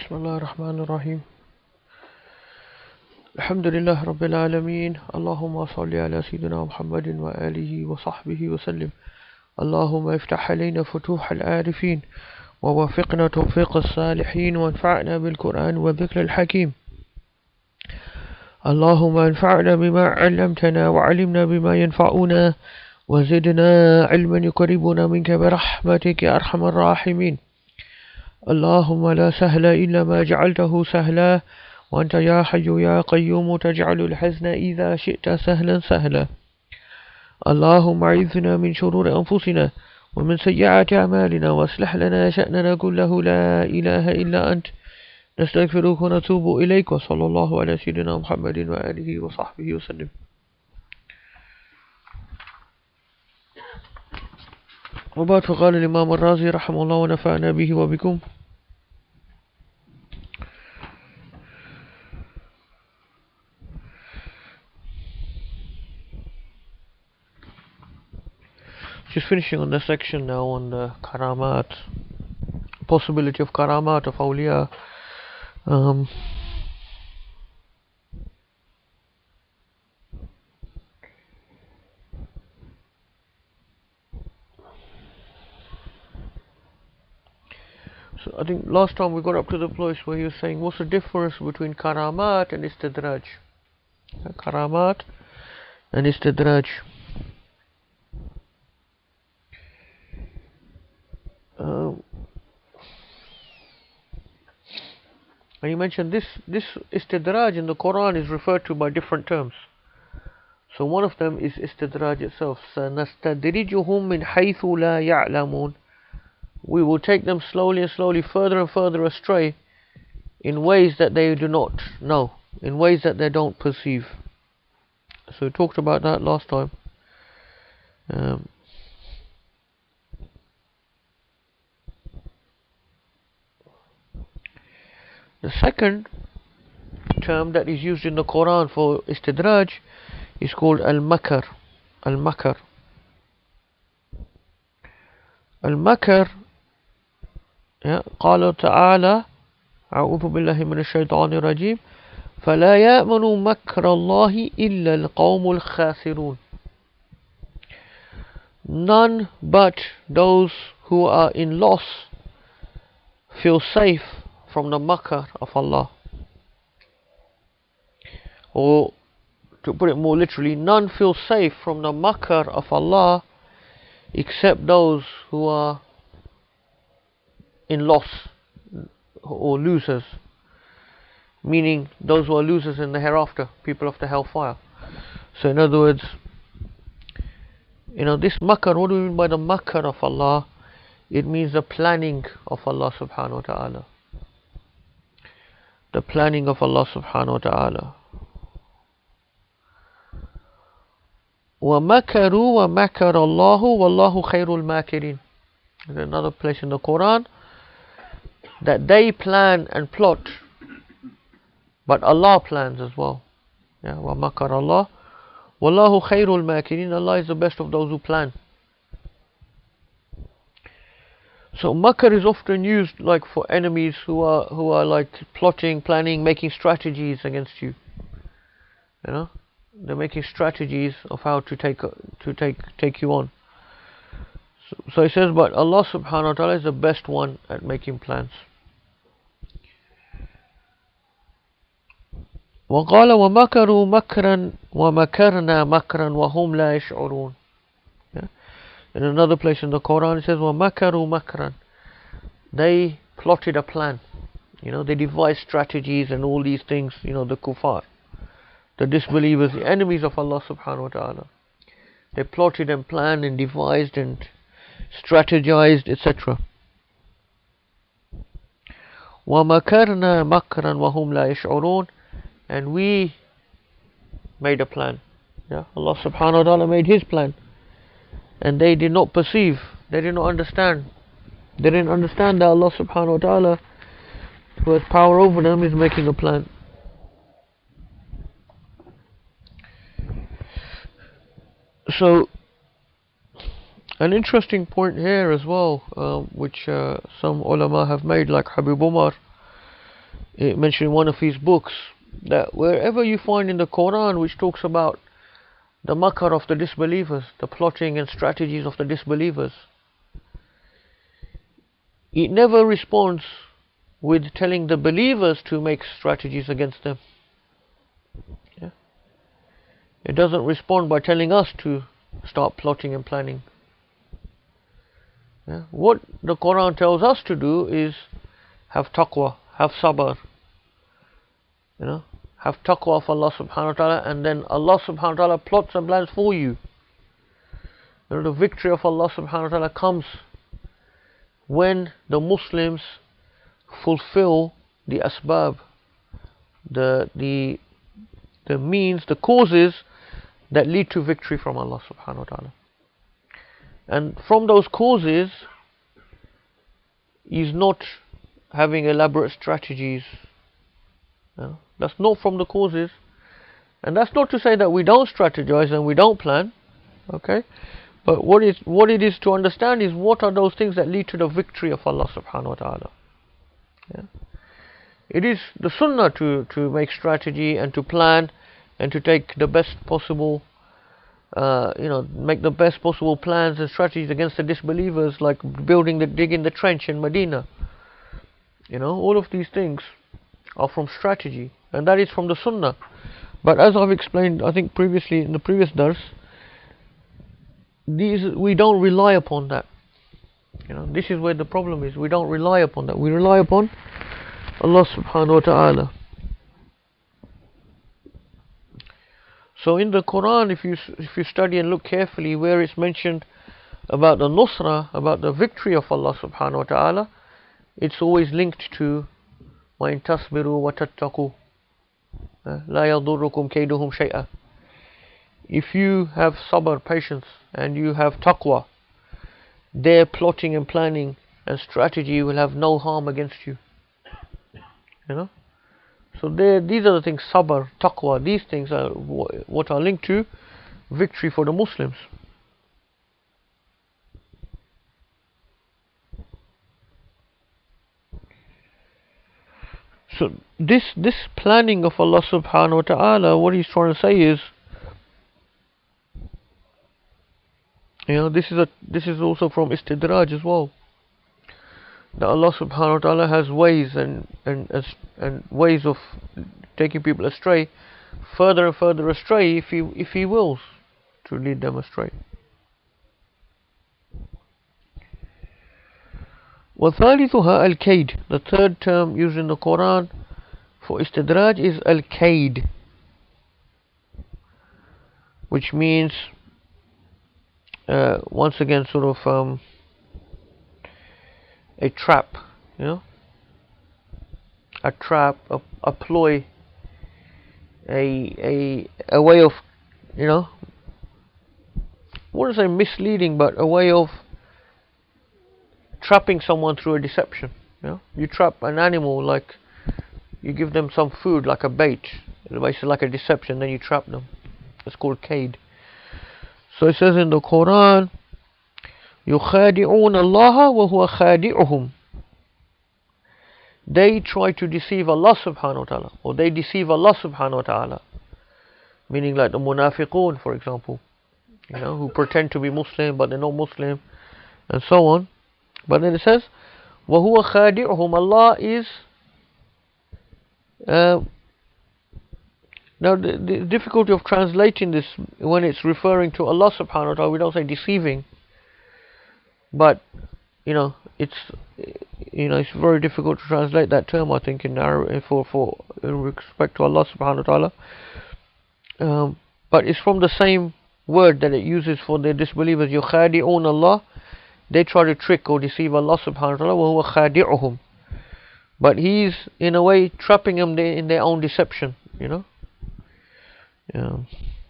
بسم الله الرحمن الرحيم الحمد لله رب العالمين اللهم صل على سيدنا محمد وآله وصحبه وسلم اللهم افتح علينا فتوح العارفين ووفقنا توفيق الصالحين وانفعنا بالقرآن والذكر الحكيم اللهم انفعنا بما علمتنا وعلمنا بما ينفعنا وزدنا علما يقربنا منك برحمتك يا أرحم الراحمين اللهم لا سهل إلا ما جعلته سهلا وأنت يا حي يا قيوم تجعل الحزن إذا شئت سهلا سهلا اللهم أعذنا من شرور أنفسنا ومن سيئات أعمالنا واصلح لنا شأننا كله لا إله إلا أنت نستغفرك ونتوب إليك وصلى الله على سيدنا محمد وآله وصحبه وسلم. وبعد فقال الإمام الرازي رحمه الله ونفعنا به وبكم. Just finishing on the section now on the karamat, possibility of karamat of awliya. So I think last time we got up to the place where he was saying what's the difference between karamat and istidraj. Karamat and istidraj. And you mentioned this istidraj in the Quran is referred to by different terms. So one of them is istidraj itself. سَنَسْتَدْرِجُهُمْ مِنْ حَيْثُ لَا يَعْلَمُونَ. We will take them slowly and slowly further and further astray in ways that they do not know, in ways that they don't perceive. So we talked about that last time. The second term that is used in the Quran for istidraj is called al-makar. Al-makar. Al-makar, قال تعالى أعوذ بالله من الشيطان الرجيم فلا يأمن مكر الله إلا القوم الخاسرون. None but those who are in loss feel safe from the makar of Allah. Or to put it more literally, none feel safe from the makar of Allah except those who are in loss or losers, meaning those who are losers in the hereafter, people of the hellfire. So in other words, this makar, what do we mean by the makar of Allah? It means the planning of Allah subhanahu wa ta'ala. The planning of Allah subhanahu wa ta'ala. وَمَكَرُوا وَمَكَرَ اللَّهُ وَاللَّهُ خَيْرُ الْمَاكِرِينَ. There's another place in the Quran that they plan and plot, but Allah plans as well. وَمَكَرَ اللَّهُ وَاللَّهُ خَيْرُ الْمَاكِرِينَ. Allah is the best of those who plan. So makar is often used like for enemies who are like plotting, planning, making strategies against you. They're making strategies of how to take you on. So it says, but Allah subhanahu wa ta'ala is the best one at making plans. وَقَالَ وَمَكَرُوا مَكْرًا وَمَكَرْنَا مَكْرًا وَهُمْ لَا يَشْعُرُونَ. In another place in the Quran it says وَمَكَرُوا مَكْرًا. They plotted a plan. They devised strategies and all these things, the kuffar, the disbelievers, the enemies of Allah subhanahu wa ta'ala. They plotted and planned and devised and strategized, etc. وَمَكَرْنَا مَكْرًا وَهُمْ لَا يَشْعُرُونَ. And we made a plan. Allah subhanahu wa ta'ala made His plan. And they did not perceive, they did not understand. They didn't understand that Allah subhanahu wa ta'ala, who has power over them, is making a plan. So, an interesting point here as well, which some ulama have made, like Habib Umar, it mentioned in one of his books that wherever you find in the Quran which talks about the makar of the disbelievers, the plotting and strategies of the disbelievers, it never responds with telling the believers to make strategies against them. Yeah? It doesn't respond by telling us to start plotting and planning. Yeah? What the Quran tells us to do is have taqwa, have sabr, have taqwa of Allah subhanahu wa ta'ala, and then Allah subhanahu wa ta'ala plots and plans for you. The victory of Allah subhanahu wa ta'ala comes when the Muslims fulfill the asbab, the means, the causes that lead to victory from Allah subhanahu wa ta'ala. And from those causes is not having elaborate strategies. That's not from the causes. And that's not to say that we don't strategize and we don't plan. Okay? But what it is to understand is what are those things that lead to the victory of Allah subhanahu wa ta'ala. Yeah? It is the sunnah to make strategy and to plan and to take the best possible make the best possible plans and strategies against the disbelievers, like digging the trench in Medina. All of these things are from strategy, and that is from the sunnah. But as I've explained, I think previously in the previous dars, we don't rely upon that. This is where the problem is. We don't rely upon that. We rely upon Allah subhanahu wa ta'ala. So in the Quran, if you study and look carefully, where it's mentioned about the nusra, about the victory of Allah subhanahu wa ta'ala, it's always linked to وَإِن تَصْبِرُوا وَتَتَّقُوا لَا يَضُرُّكُمْ كَيْدُهُمْ شَيْئًا. If you have sabr, patience, and you have taqwa, their plotting and planning and strategy will have no harm against you. So these are the things, sabr, taqwa, these things are what are linked to victory for the Muslims. So this planning of Allah subhanahu wa ta'ala, what he's trying to say is, this is also from istidraj as well. That Allah subhanahu wa ta'ala has ways and ways of taking people astray, further and further astray, if he wills to lead them astray. وَثَالِثُهَا al-kayd. The third term used in the Quran for istidraj is al-kayd, which means once again sort of a trap, a trap, a ploy, a way of, what to say misleading, but a way of trapping someone through a deception. You trap an animal, like you give them some food like a bait, basically like a deception, then you trap them. It's called kayd. So it says in the Quran, يُخَادِعُونَ اللَّهَ وَهُوَ خَادِعُهُمْ. They try to deceive Allah subhanahu wa ta'ala, or they deceive Allah subhanahu wa ta'ala. Meaning like the munafiqun, for example, who pretend to be Muslim but they're not Muslim, and so on. But then it says, وَهُوَ خَادِعُهُمْ. Allah is now the difficulty of translating this when it's referring to Allah subhanahu wa ta'ala, we don't say deceiving. But it's very difficult to translate that term, I think, in Arabic for in respect to Allah subhanahu wa ta'ala. But it's from the same word that it uses for the disbelievers. يُخَادِعُونَ Allah. They try to trick or deceive Allah subhanahu wa ta'ala. وَهُوَ خَادِعُهُمْ. But he's in a way trapping them in their own deception.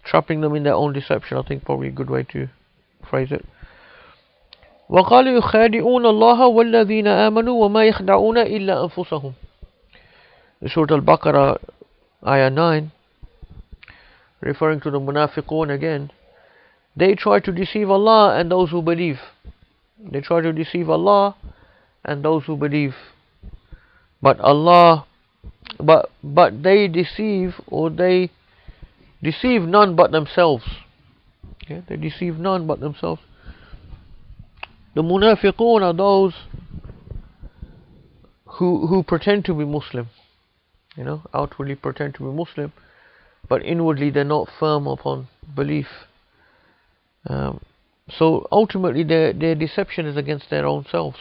Trapping them in their own deception, I think probably a good way to phrase it. وَقَالُوا يُخَادِعُونَ اللَّهَ وَالَّذِينَ آمَنُوا وَمَا يَخْدَعُونَ إِلَّا أَنفُسَهُمْ. Surah al Baqarah, ayah 9, referring to the munafiqun again. They try to deceive Allah and those who believe. They try to deceive Allah and those who believe. But Allah but they deceive, or they deceive none but themselves. Okay? They deceive none but themselves. The munafiqun are those who pretend to be Muslim, outwardly pretend to be Muslim, but inwardly they're not firm upon belief. So ultimately their deception is against their own selves.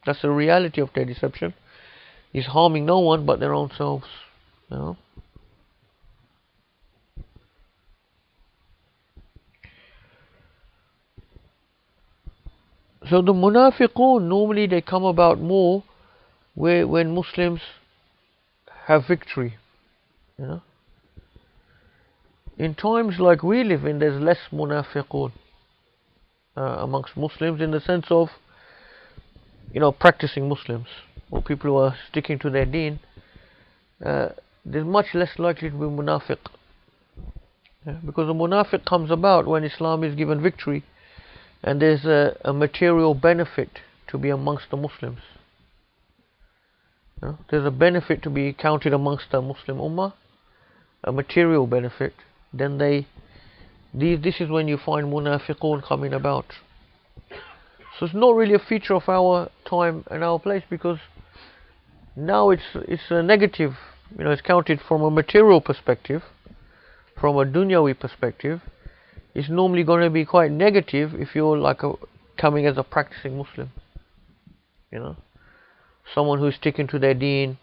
That's the reality of their deception. Is harming no one but their own selves. So the munafiqun, normally they come about more when Muslims have victory. In times like we live in, there's less munafiqun amongst Muslims, in the sense of practicing Muslims, or people who are sticking to their deen. There's much less likely to be munafiq, because a munafiq comes about when Islam is given victory and there's a material benefit to be amongst the Muslims. There's a benefit to be counted amongst the Muslim Ummah, a material benefit. Then this is when you find munafiqun coming about. So it's not really a feature of our time and our place, because now it's a negative. It's counted from a material perspective, from a dunyawi perspective. It's normally going to be quite negative if you're coming as a practicing Muslim. Someone who's sticking to their deen.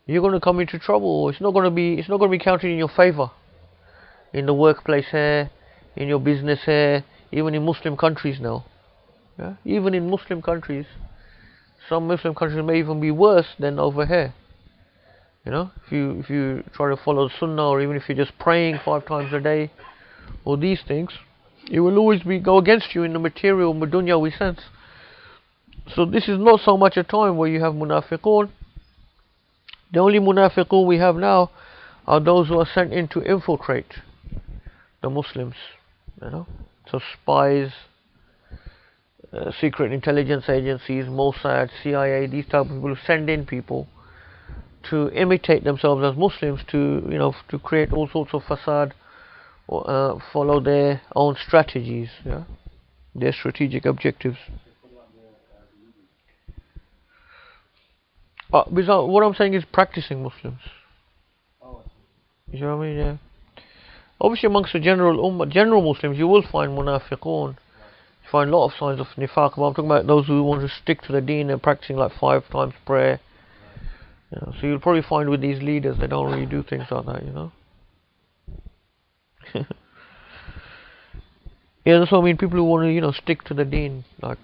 You're going to come into trouble. It's not going to be counted in your favor. In the workplace here, in your business here, even in Muslim countries now. Even in Muslim countries, some Muslim countries may even be worse than over here. If you try to follow the Sunnah, or even if you're just praying 5 times a day, or these things, it will always go against you in the material, dunyawi sense. So this is not so much a time where you have munafiqun. The only munafiqun we have now are those who are sent in to infiltrate the Muslims. So spies, secret intelligence agencies, Mossad, CIA, these type of people who send in people to imitate themselves as Muslims, to create all sorts of facade, or follow their own strategies, their strategic objectives. Because what I'm saying is practicing Muslims. You know what I mean? Yeah. Obviously, amongst the general ummah, general Muslims, you will find munafiqun. You find a lot of signs of nifaq. But I'm talking about those who want to stick to the deen and practicing 5 times prayer. So you'll probably find with these leaders, they don't really do things like that. Yeah, that's what I mean. People who want to, stick to the deen, like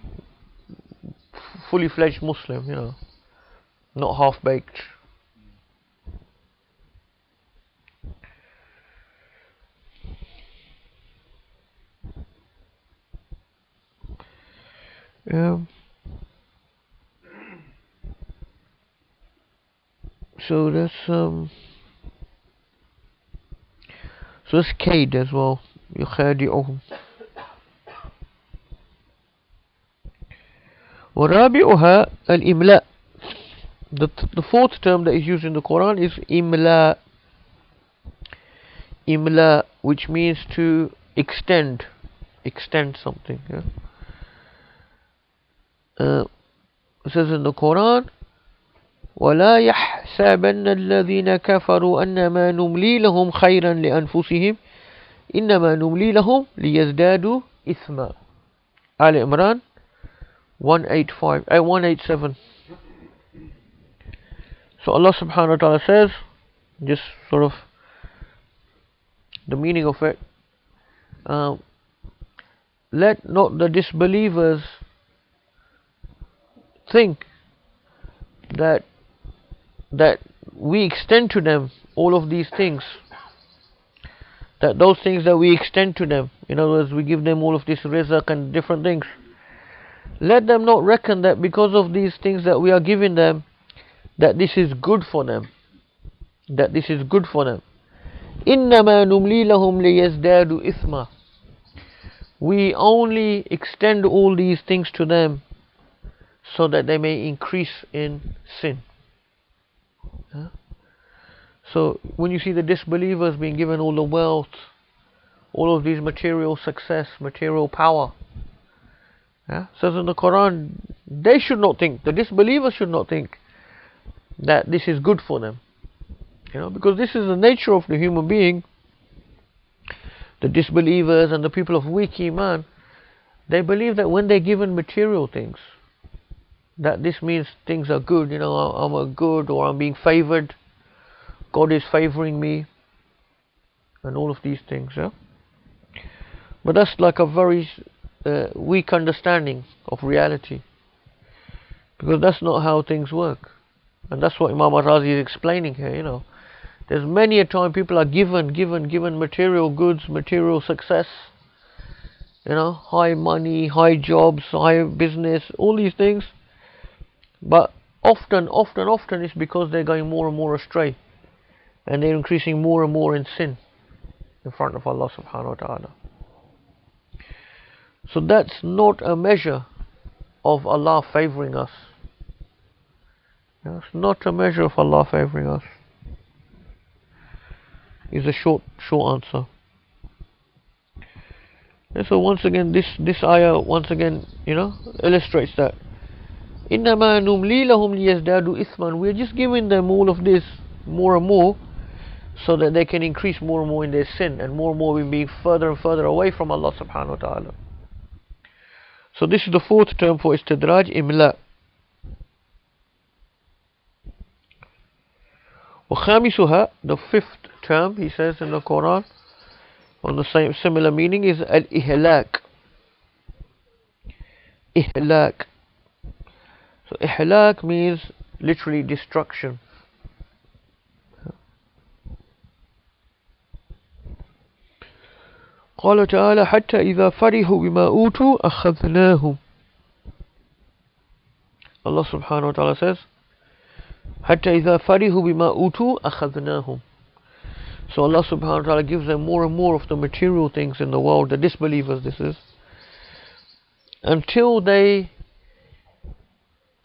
fully fledged Muslim, not half baked. So that's kaid as well. يخادعهم. ورابعها الإملاء. The 4th term that is used in the Quran is imla. Imla, which means to extend something. It says in the Quran, ولا يحسبن الذين كفروا أنما نملي لهم خيرا لأنفسهم إنما نملي لهم ليزدادوا إثما. Al Imran 187. So Allah subhanahu wa ta'ala says, just sort of the meaning of it, let not the disbelievers think that we extend to them all of these things, that those things that we extend to them, in other words, we give them all of this rizq and different things. Let them not reckon that because of these things that we are giving them, that this is good for them. إِنَّمَا نُمْلِي لَهُمْ لِيَزْدَادُوا إِثْمًا. We only extend all these things to them so that they may increase in sin. Yeah? So when you see the disbelievers being given all the wealth, all of these material success, material power, yeah, says in the Quran, they should not think, the disbelievers should not think that this is good for them. Because this is the nature of the human being. The disbelievers and the people of weak iman, they believe that when they're given material things, that this means things are good. I'm a good, or I'm being favored, God is favoring me, and all of these things. Yeah, but that's like a very weak understanding of reality, because that's not how things work. And that's what Imam Al-Razi is explaining here. There's many a time people are given material goods, material success, high money, high jobs, high business, all these things. But often it's because they're going more and more astray, and they're increasing more and more in sin in front of Allah subhanahu wa ta'ala. So that's not a measure of Allah favoring us. It's not a measure of Allah favoring us. Is a short answer. And so once again, this ayah once again, illustrates that. إِنَّمَا نُمْلِي لَهُمْ لِيَزْدَادُوا إِثْمًا. We're just giving them all of this more and more, so that they can increase more and more in their sin, and more we're being further and further away from Allah subhanahu wa ta'ala. So this is the fourth term for istidraj, imla. وَخَامِسُهَا, the fifth term, he says in the Quran, on the same similar meaning, is al-ihlak. Ihlak. So ihlak means literally destruction. قال تعالى حتى إذا فرحوا بما أوتوا أخذناهم. Allah subhanahu wa ta'ala says حتى إذا فرحوا بما أوتوا أخذناهم. So Allah subhanahu wa ta'ala gives them more and more of the material things in the world, the disbelievers this is, until they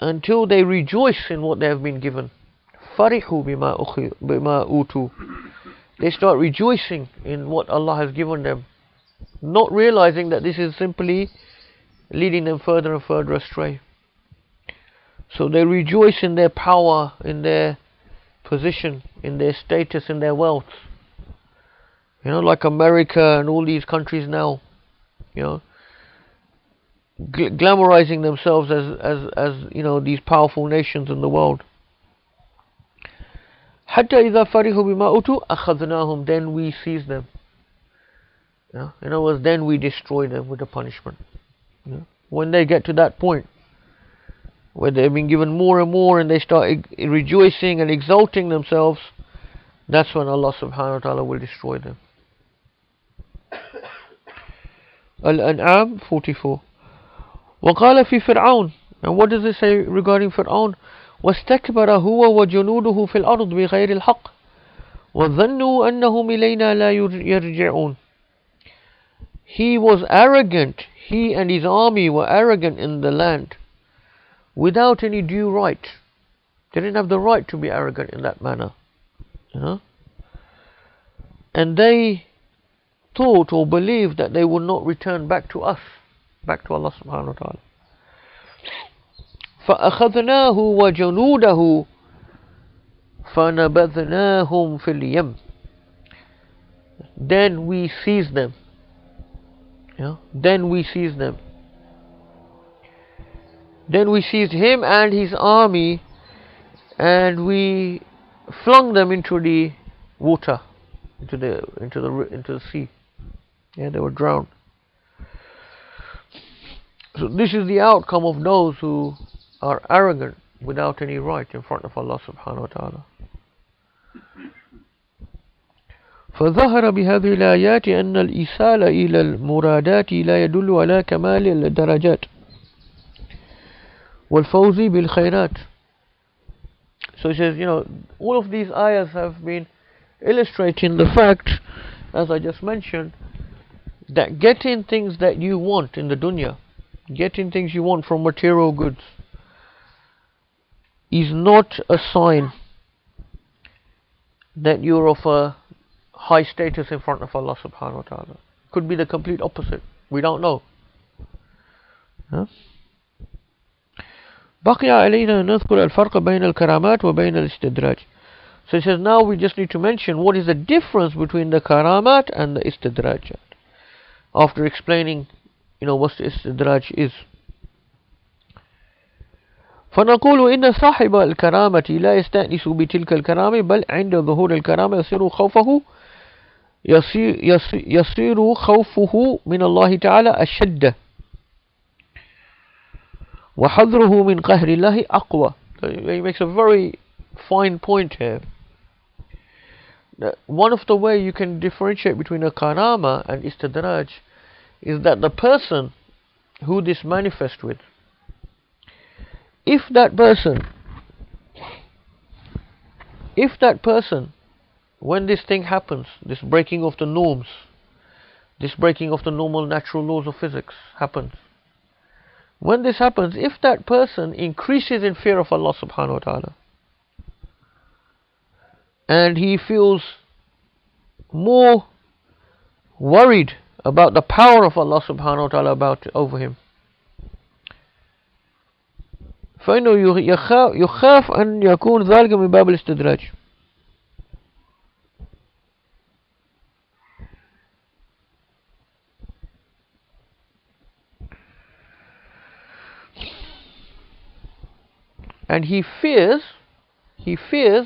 rejoice in what they have been given. فرحوا بما أوتوا. They start rejoicing in what Allah has given them, not realizing that this is simply leading them further and further astray. So they rejoice in their power, in their position, in their status, in their wealth. Like America and all these countries now, glamorizing themselves as these powerful nations in the world. حتى إذا فرحوا بما أوتوا أخذناهم. Then we seize them. In other words, then we destroy them with the punishment. When they get to that point where they've been given more and more, and they start rejoicing and exalting themselves, that's when Allah subhanahu wa ta'ala will destroy them. Al-An'am 44. وقال في فرعون. And what does it say regarding Fir'aun? واستكبر هو وجنوده في الأرض بغير الحق وظنوا أنهم إلينا لا يرجعون. He was arrogant, he and his army were arrogant in the land without any due right. They didn't have the right to be arrogant in that manner. And they thought or believed that they would not return back to us, back to Allah subhanahu wa ta'ala. فأخذناه وجنوده فنبذناهم في اليم. Then we seized them. Then we seized them. Then we seized him and his army, and we flung them into the water, into the sea. They were drowned. So this is the outcome of those who are arrogant without any right in front of Allah subhanahu wa ta'ala. فظهر بهذه الآيات أن الإيصال إلى المرادات لا يدل على كمال الدرجات والفوز بالخيرات. So it says, all of these ayahs have been illustrating the fact, as I just mentioned, that getting things that you want in the dunya, getting things you want from material goods, is not a sign that you're of a high status in front of Allah subhanahu wa ta'ala. Could be the complete opposite. We don't know. Huh? بقي علينا نذكر الفرق بين الكرامات وبين الاستدراج. So he says, now we just need to mention what is the difference between the karamat and the istidraj. After explaining, what the istidraj is. فنقول إن صاحب الكرامة لا يستأنس بتلك الكرامة بل عند ظهور الكرامة يصير خوفه من الله تعالى أشد وحذره من قهر الله أقوى. He makes a very fine point here. One of the way you can differentiate between a karama and istidraj is that the person who this manifests with, if that person, when this thing happens, this breaking of the norms, this breaking of the normal natural laws of physics happens, when this happens, if that person increases in fear of Allah subhanahu wa ta'ala, and he feels more worried about the power of Allah subhanahu wa ta'ala over him, فإنه يخاف أن يكون ذلك من باب الاستدراج. And he fears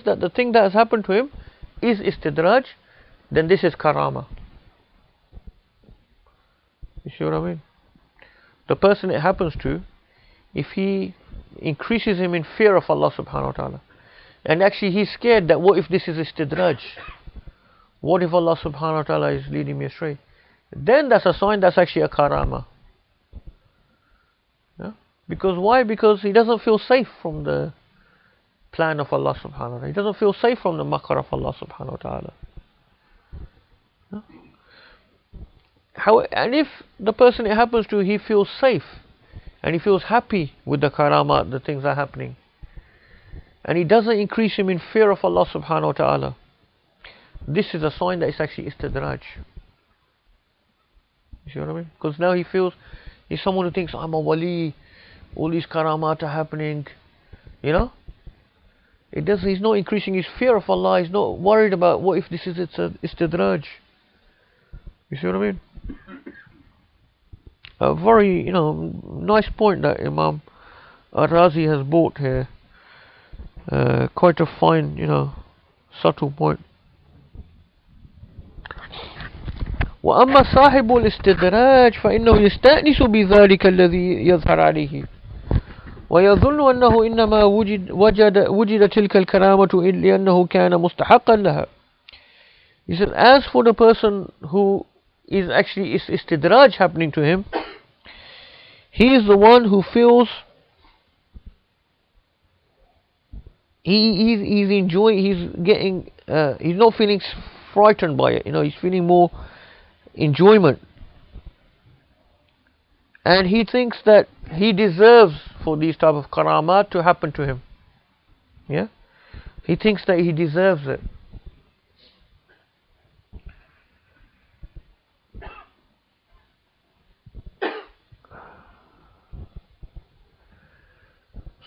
that the thing that has happened to him is istidraj, then this is karama. You see what I mean? The person it happens to, if he increases him in fear of Allah subhanahu wa ta'ala, and actually he's scared that what if this is istidraj? What if Allah subhanahu wa ta'ala is leading me astray? Then that's a sign that's actually a karama. Yeah? Because why? Because he doesn't feel safe from the plan of Allah subhanahu wa ta'ala. He doesn't feel safe from the makr of Allah subhanahu wa ta'ala. Yeah? And if the person it happens to, he feels safe and he feels happy with the karamat, the things that are happening, and he doesn't increase him in fear of Allah subhanahu wa ta'ala, this is a sign that it's actually istidraj. You see what I mean? Because now he feels, he's someone who thinks, I'm a wali, all these karamat are happening, he's not increasing his fear of Allah, he's not worried about what if this is istidraj. You see what I mean? A very, nice point that Imam Ar-Razi has brought here. Quite a fine, subtle point. وأما صاحب الاستدراج فإنه يستأنس بذلك الذي يظهر عليه ويظن أنه إنما وجد تلك الكرامة لأنه كان مستحقا لها. He said, as for the person who is actually istidraj happening to him, he is the one who feels he's enjoying, he's not feeling frightened by it, he's feeling more enjoyment, and he thinks that he deserves for these type of karamat to happen to him. Yeah, he thinks that he deserves it.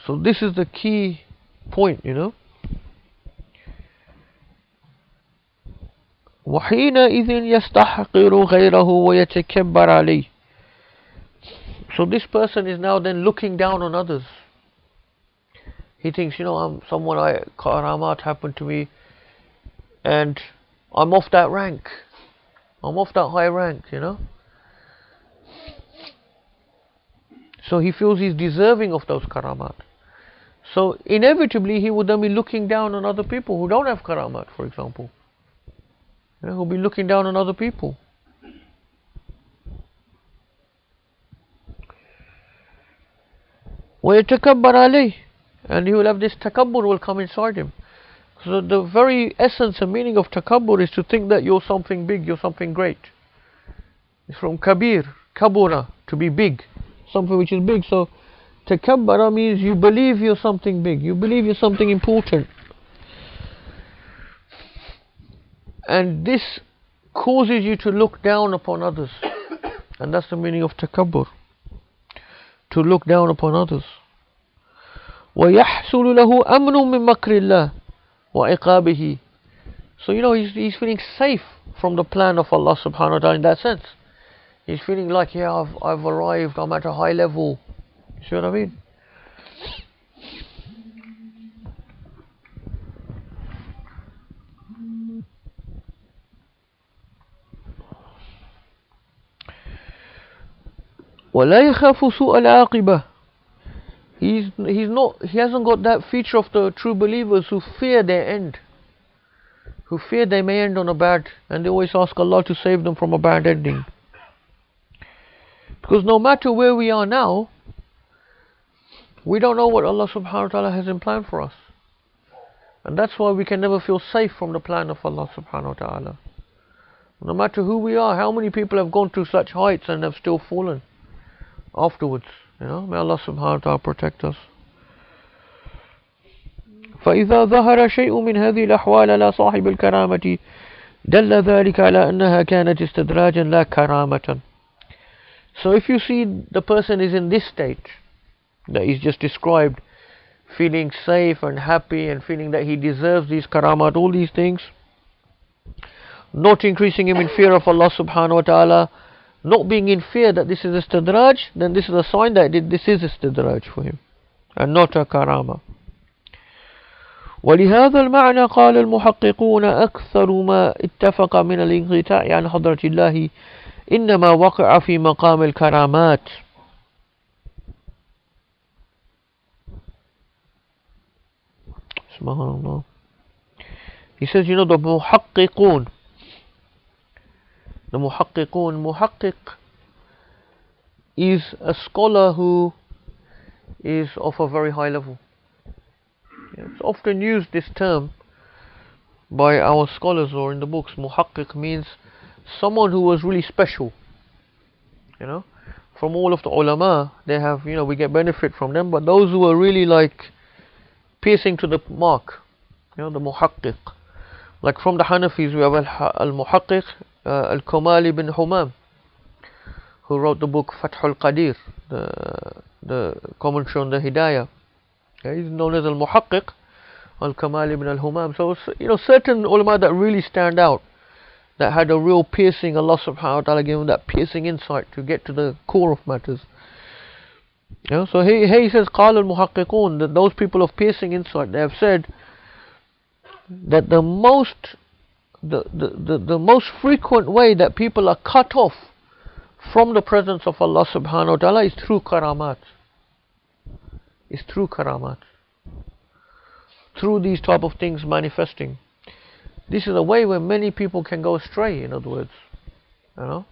So this is the key point, وحينئذ يستحقر غيره ويتكبر عليه. So this person is now then looking down on others. He thinks, I'm someone, karamat happened to me, and I'm off that rank. I'm off that high rank, So he feels he's deserving of those karamat. So inevitably he would then be looking down on other people who don't have karamat, for example. He'll be looking down on other people. وَيَتَكَبَّرْ عَلَيْهِ, and he will have this takabbur will come inside him. So the very essence and meaning of takabbur is to think that you're something big, you're something great. It's from kabir, kabura, to be big, something which is big. So takabbara means you believe you're something big, you believe you're something important. And this causes you to look down upon others. And that's the meaning of takabbur. To look down upon others. وَيَحْصُلُ لَهُ أَمْنٌ مِّن مَكْرِ اللَّهِ وَعِقَابِهِ. So he's feeling safe from the plan of Allah subhanahu wa ta'ala in that sense. He's feeling like, yeah, I've arrived, I'm at a high level. You see what I mean? وَلَا يَخَافُ سُوءَ الْعَاقِبَةِ. He hasn't got that feature of the true believers who fear their end. Who fear they may end on a bad, and they always ask Allah to save them from a bad ending. Because no matter where we are now, we don't know what Allah subhanahu wa ta'ala has in plan for us. And that's why we can never feel safe from the plan of Allah subhanahu wa ta'ala. No matter who we are, how many people have gone to such heights and have still fallen afterwards. May Allah subhanahu wa ta'ala protect us. فإذا ظهر شيء من هذه الأحوال على صاحب الكرامة دل ذلك على أنها كانت استدراجا لا كرامة. So if you see the person is in this state that is just described, feeling safe and happy and feeling that he deserves these karamat, all these things, not increasing him in fear of Allah subhanahu wa ta'ala, not being in fear that this is istidraj, then this is a sign that this is istidraj for him and not a karama. ولهذا المعنى قال المحققون أكثر ما اتفق من الانقطاع عن حضرة الله إنما وقع في مقام الكرامات. Subhanallah. He says, the muhaqqiq is a scholar who is of a very high level. It's often used, this term, by our scholars or in the books. Muhaqqiq means someone who was really special. From all of the ulama, they have, we get benefit from them, but those who are really like piercing to the mark, the muhaqqiq. Like from the Hanafis, we have al-muhaqqiq, al-Kamal ibn Humam, who wrote the book Fath al-Qadir, the commentary on the Hidayah. He's known as al-muhaqqiq, al-Kamal ibn al-Humam. So, certain ulama that really stand out, that had a real piercing, Allah subhanahu wa ta'ala gave him that piercing insight to get to the core of matters. So here he says, قال المحققون, that those people of piercing insight, they have said that the most frequent way that people are cut off from the presence of Allah subhanahu wa ta'ala is through karamat. Through these type of things manifesting. This is a way where many people can go astray, in other words. I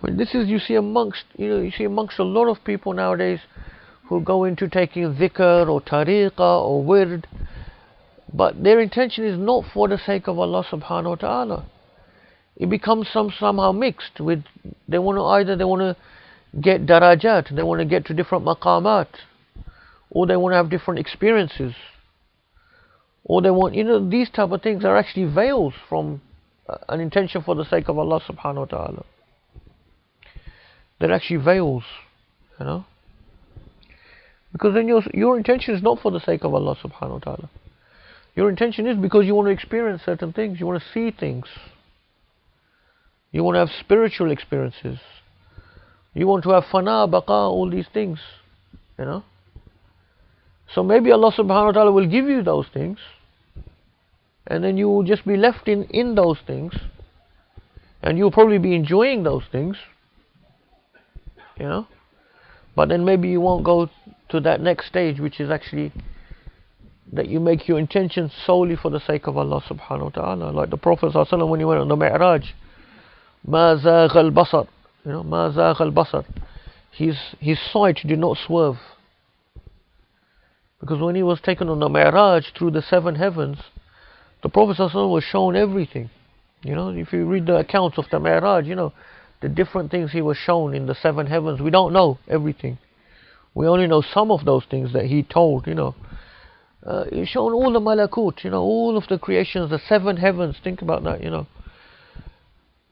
mean, this is, you see amongst a lot of people nowadays who go into taking dhikr or tariqah or wird, but their intention is not for the sake of Allah subhanahu wa ta'ala. It becomes somehow mixed with, they want to get darajat, they want to get to different maqamat, or they want to have different experiences, or they want, these type of things are actually veils from an intention for the sake of Allah subhanahu wa ta'ala. They're actually veils, because then your intention is not for the sake of Allah subhanahu wa ta'ala. Your intention is because you want to experience certain things, you want to see things, you want to have spiritual experiences, you want to have fana, baqa, all these things, So maybe Allah subhanahu wa ta'ala will give you those things, and then you will just be left in those things, and you'll probably be enjoying those things, but then maybe you won't go to that next stage, which is actually that you make your intention solely for the sake of Allah subhanahu wa ta'ala. Like the Prophet sallallahu alaihi wasallam, when he went on the Mi'raj, ma zagha al-basar, ma zagha al-basar, his sight did not swerve. Because when he was taken on the Mi'raj through the 7 heavens, the Prophet sallallahu alaihi wasallam was shown everything. If you read the accounts of the Mi'raj, the different things he was shown in the 7 heavens, we don't know everything. We only know some of those things that he told, He's shown all the malakut, all of the creations, the 7 heavens. Think about that,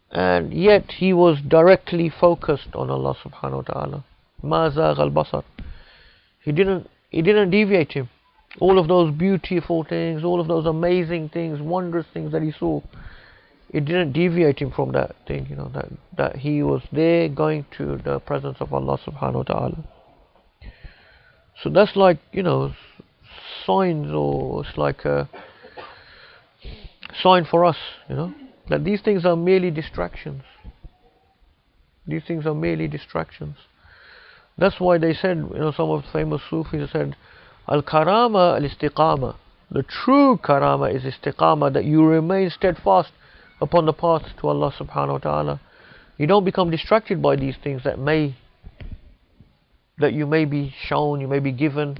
And yet he was directly focused on Allah subhanahu wa ta'ala. Ma zagha al-basar. He didn't deviate him. All of those beautiful things, all of those amazing things, wondrous things that he saw, it didn't deviate him from that thing, that he was there going to the presence of Allah subhanahu wa ta'ala. So that's like, signs, or it's like a sign for us, that these things are merely distractions. These things are merely distractions. That's why they said, some of the famous Sufis said, Al-karama al-istiqama. The true karama is istiqama, that you remain steadfast upon the path to Allah subhanahu wa ta'ala. You don't become distracted by these things that you may be shown, you may be given,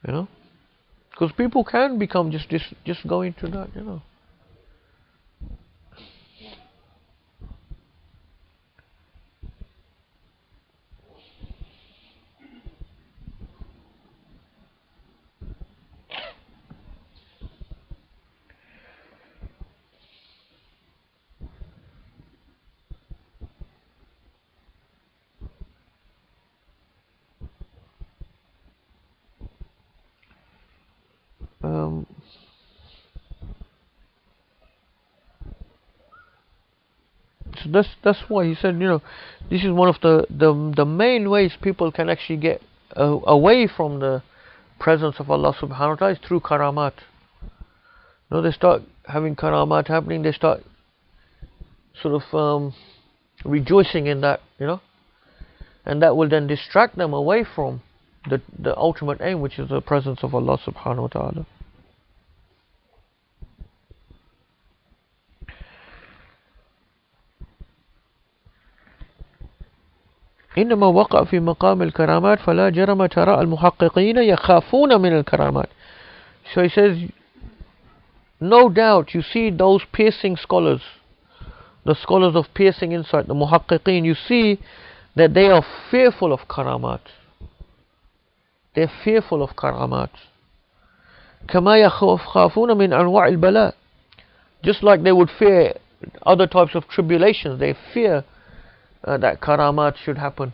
because people can become just going to that, So that's why he said, this is one of the main ways people can actually get away from the presence of Allah subhanahu wa ta'ala is through karamat. They start having karamat happening, they start sort of rejoicing in that, and that will then distract them away from the ultimate aim, which is the presence of Allah subhanahu wa ta'ala. إنما وقع في مقام الكرامات فلا جرم ترى المحققين يخافون من الكرامات. So he says, no doubt you see those piercing scholars, the scholars of piercing insight, the muhaqqiqeen, you see that they are fearful of karamat. They're fearful of karamat. كما يخافون من أنواع البلاء. Just like they would fear other types of tribulations, they fear that karamat should happen,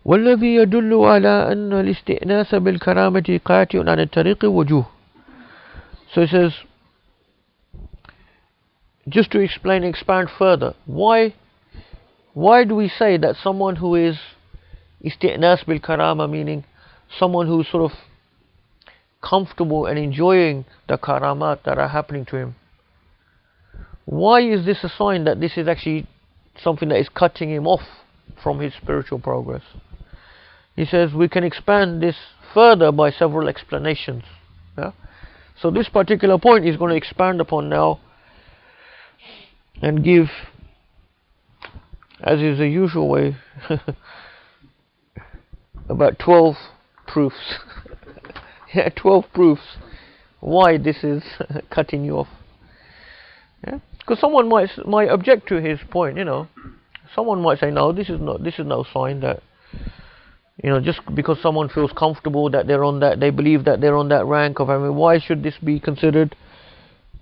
والذي يدل على أن الاستئناس بالكرامة قاطع عن الطريق وجوه. So he says, just to expand further, why do we say that someone who is isti'nas bil karama, meaning someone who's sort of comfortable and enjoying the karamat that are happening to him, why is this a sign that this is actually something that is cutting him off from his spiritual progress? He says we can expand this further by several explanations. So this particular point he's going to expand upon now and give, as is the usual way, about 12 proofs. 12 proofs why this is cutting you off. Because someone might object to his point, Someone might say, no, this is no sign that, just because someone feels comfortable that they're on that, they believe that they're on that rank of, why should this be considered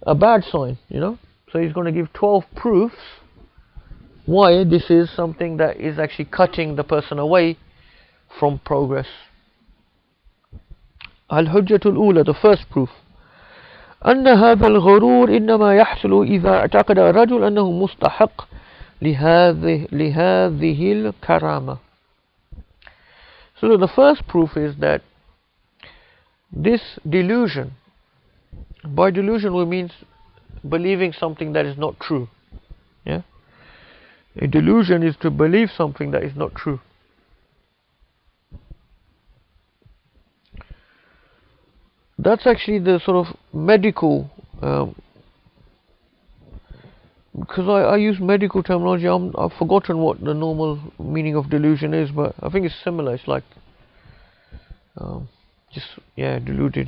a bad sign, So he's going to give 12 proofs why this is something that is actually cutting the person away from progress. Al-Hujjatul Ula, the first proof. أن هذا الغرور إنما يحصل إذا اعتقد الرجل أنه مستحق لهذه الكرامة. So the first proof is that this delusion, by delusion we mean believing something that is not true. A delusion is to believe something that is not true. That's actually the sort of medical, because I use medical terminology. I've forgotten what the normal meaning of delusion is, but I think it's similar. It's like deluded,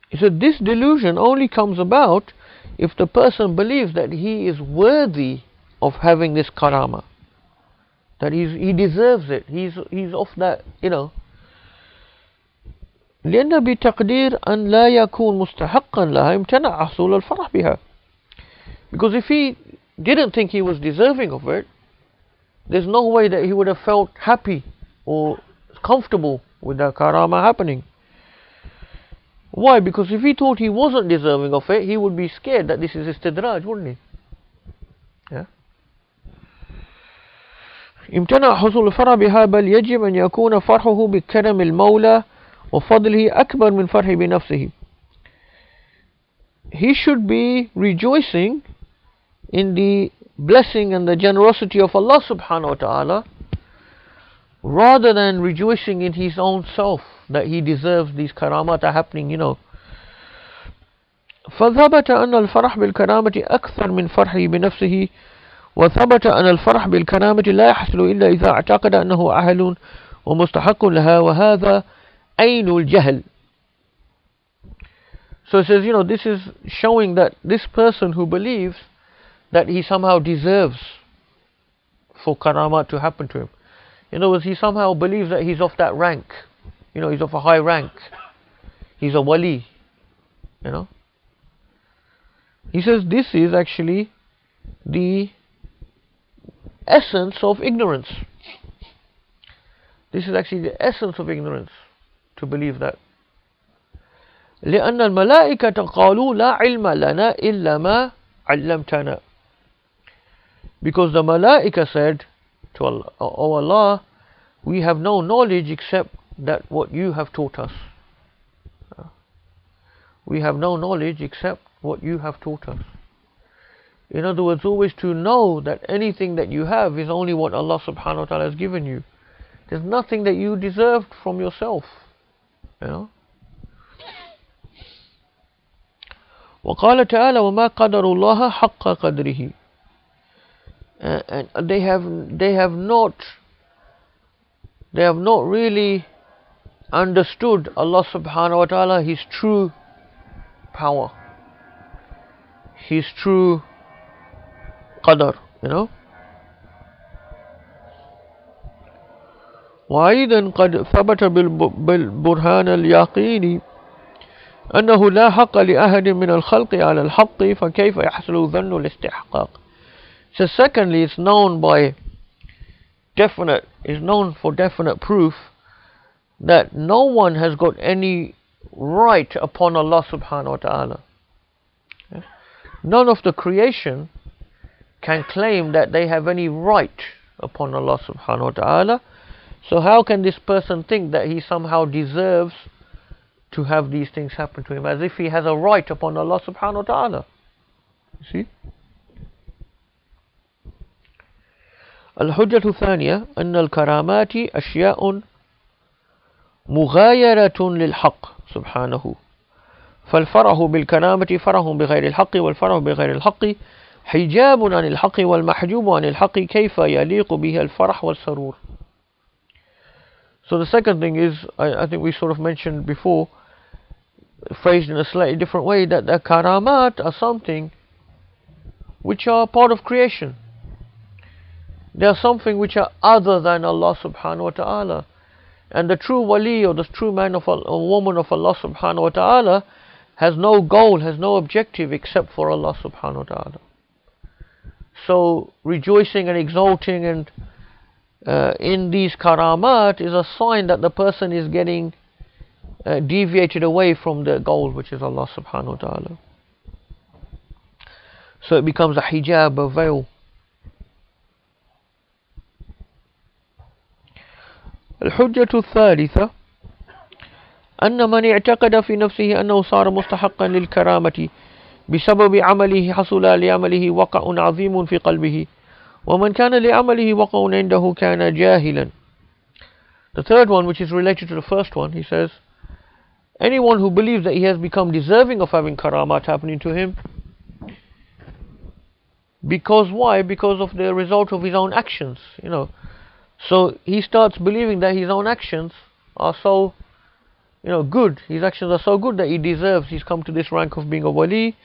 He said this delusion only comes about if the person believes that he is worthy of having this karama, that he deserves it, he's of that, لأن بتقدير أن لا يكون مستحقا لها امتنع حصول الفرح بها. Because if he didn't think he was deserving of it, there's no way that he would have felt happy or comfortable with the karama happening. Why? Because if he thought he wasn't deserving of it, he would be scared that this is istidraj, wouldn't he? Yeah. امتنع حصول الفرح بها بل يجب أن يكون فرحه بكرم المولى وفضله أكبر من فرحه بنفسه. He should be rejoicing in the blessing and the generosity of Allah subhanahu wa ta'ala rather than rejoicing in his own self that he deserves these karamat are happening, فثبت أن الفرح بالكرامة أكثر من فرحه بنفسه وثبت أن الفرح بالكرامة لا يحصل إلا إذا اعتقد أنه أهل ومستحق لها وهذا عين الجهل. So it says, this is showing that this person who believes that he somehow deserves for karamat to happen to him. In other words, he somehow believes that he's of that rank. He's of a high rank. He's a wali. He says this is actually the essence of ignorance. This is actually the essence of ignorance, to believe that. لأن الملائكة قالوا لا علم لنا إلا ما علمتنا. Because the malaika said to Allah, "O Allah, we have no knowledge except that what you have taught us." We have no knowledge except what you have taught us. In other words, always to know that anything that you have is only what Allah subhanahu wa ta'ala has given you. There's nothing that you deserved from yourself. وقال تعالى وما قدر الله حق قدره. And they have not really understood Allah subhanahu wa ta'ala, his true power, his true qadar, وأيضا قد ثبت بالبرهان اليقيني أنه لا حق لأحد من الخلق على الحق فكيف يحصل ظن الاستحقاق. So secondly, it's known for definite proof that no one has got any right upon Allah subhanahu wa ta'ala. None of the creation can claim that they have any right upon Allah subhanahu wa ta'ala. So how can this person think that he somehow deserves to have these things happen to him, as if he has a right upon Allah subhanahu wa ta'ala? You see? الحجة الثانية أن الكرامات أشياء مغايرة للحق سبحانه فالفرح بالكرامة فرح بغير الحق والفرح بغير الحق حجاب عن الحق والمحجوب عن الحق كيف يليق به الفرح والسرور. So the second thing is, I think we sort of mentioned before, phrased in a slightly different way, that the karamat are something which are part of creation. They are something which are other than Allah subhanahu wa ta'ala. And the true wali, or the true man of a woman of Allah subhanahu wa ta'ala, has no goal, has no objective except for Allah subhanahu wa ta'ala. So rejoicing and exalting and in these karamat is a sign that the person is getting deviated away from the goal, which is Allah subhanahu wa ta'ala. So it becomes a hijab, a veil. الحجة الثالثة أن من اعتقد في نفسه أنه صار مستحقا للكرامة بسبب عمله حصل لعمله وقع عظيم في قلبه ومن كان لعمله وقع عنده كان جاهلا. The third one, which is related to the first one, he says, anyone who believes that he has become deserving of having karamat happening to him, because why? Because of the result of his own actions, So he starts believing that his own actions are so, good. His actions are so good that he deserves. He's come to this rank of being a wali.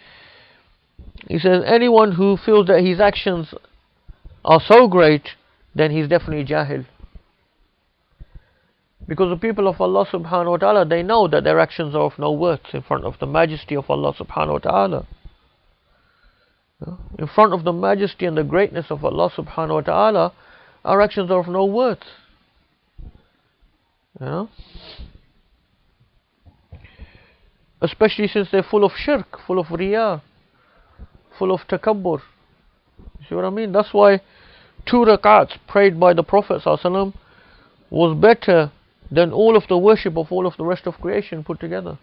He says anyone who feels that his actions are so great, then he's definitely jahil. Because the people of Allah subhanahu wa ta'ala, they know that their actions are of no worth in front of the majesty of Allah subhanahu wa ta'ala. In front of the majesty and the greatness of Allah subhanahu wa ta'ala, our actions are of no worth. Especially since they're full of shirk, full of riyah, full of takabbur. You see what I mean? That's why 2 rak'ats prayed by the Prophet ﷺ was better than all of the worship of all of the rest of creation put together.